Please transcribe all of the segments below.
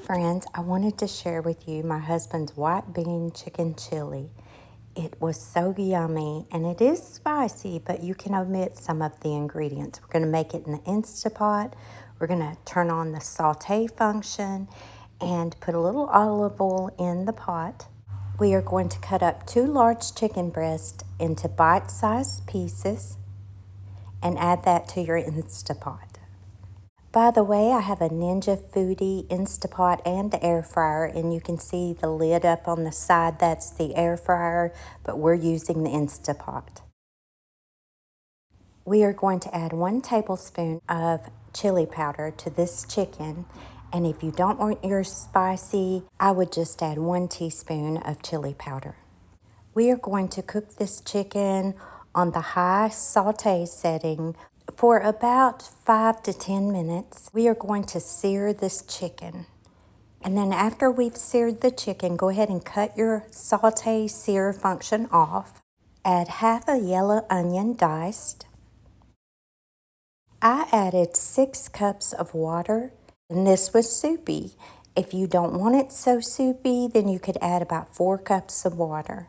Friends, I wanted to share with you my husband's white bean chicken chili. It was so yummy, and it is spicy, but you can omit some of the ingredients. We're going to make it in the Instapot. We're going to turn on the saute function and put a little olive oil in the pot. We are going to cut up 2 large chicken breasts into bite-sized pieces and add that to your Instapot. By the way, I have a Ninja Foodie Instapot and air fryer, and you can see the lid up on the side. That's the air fryer, but we're using the Instapot. We are going to add 1 tablespoon of chili powder to this chicken, and if you don't want yours spicy, I would just add 1 teaspoon of chili powder. We are going to cook this chicken on the high saute setting for about 5 to 10 minutes. We are going to sear this chicken. And then after we've seared the chicken, go ahead and cut your saute sear function off. Add half a yellow onion diced. I added 6 cups of water, and this was soupy. If you don't want it so soupy, then you could add about 4 cups of water.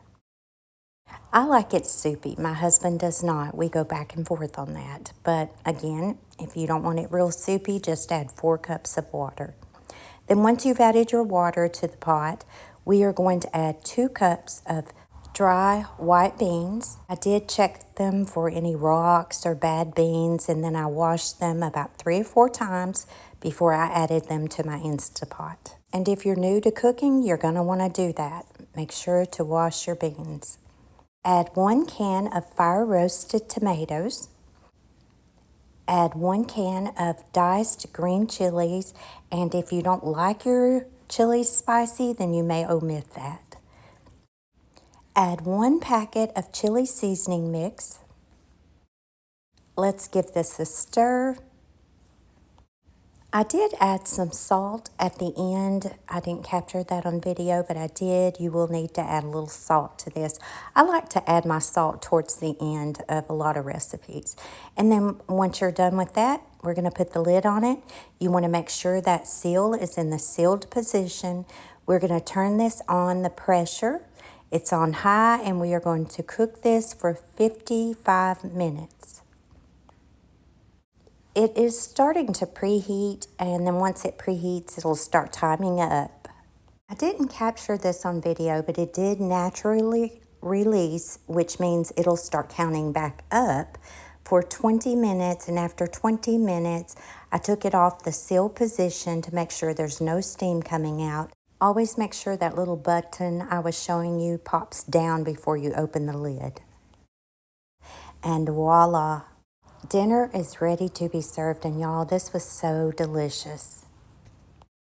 I like it soupy. My husband does not. We go back and forth on that. But again, if you don't want it real soupy, just add 4 cups of water. Then once you've added your water to the pot, we are going to add 2 cups of dry white beans. I did check them for any rocks or bad beans, and then I washed them about 3 or 4 times before I added them to my Instapot. And if you're new to cooking, you're going to want to do that. Make sure to wash your beans. Add 1 can of fire-roasted tomatoes. Add 1 can of diced green chilies, and if you don't like your chilies spicy, then you may omit that. Add 1 packet of chili seasoning mix. Let's give this a stir. I did add some salt at the end. I didn't capture that on video, but I did. You will need to add a little salt to this. I like to add my salt towards the end of a lot of recipes. And then once you're done with that, we're going to put the lid on it. You want to make sure that seal is in the sealed position. We're going to turn this on the pressure. It's on high, and we are going to cook this for 55 minutes. It is starting to preheat, and then once it preheats, it'll start timing up. I didn't capture this on video, but it did naturally release, which means it'll start counting back up for 20 minutes, and after 20 minutes, I took it off the seal position to make sure there's no steam coming out. Always make sure that little button I was showing you pops down before you open the lid. And voila! Dinner is ready to be served, and y'all, this was so delicious.